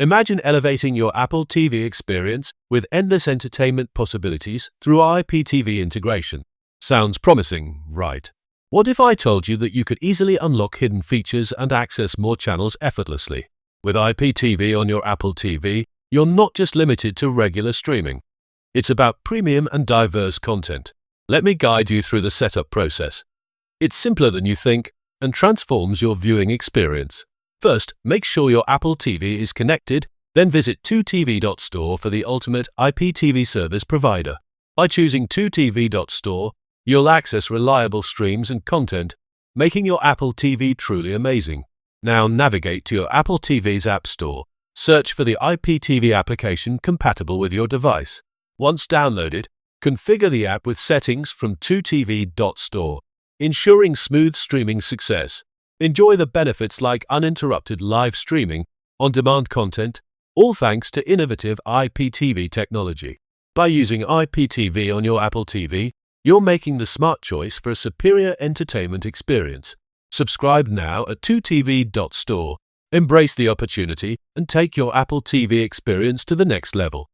Imagine elevating your Apple TV experience with endless entertainment possibilities through IPTV integration. Sounds promising, right? What if I told you that you could easily unlock hidden features and access more channels effortlessly? With IPTV on your Apple TV, you're not just limited to regular streaming. It's about premium and diverse content. Let me guide you through the setup process. It's simpler than you think and transforms your viewing experience. First, make sure your Apple TV is connected, then visit 2tv.store for the ultimate IPTV service provider. By choosing 2tv.store, you'll access reliable streams and content, making your Apple TV truly amazing. Now navigate to your Apple TV's App Store. Search for the IPTV application compatible with your device. Once downloaded, configure the app with settings from 2tv.store, ensuring smooth streaming success. Enjoy the benefits like uninterrupted live streaming, on-demand content, all thanks to innovative IPTV technology. By using IPTV on your Apple TV, you're making the smart choice for a superior entertainment experience. Subscribe now at 2tv.store. Embrace the opportunity and take your Apple TV experience to the next level.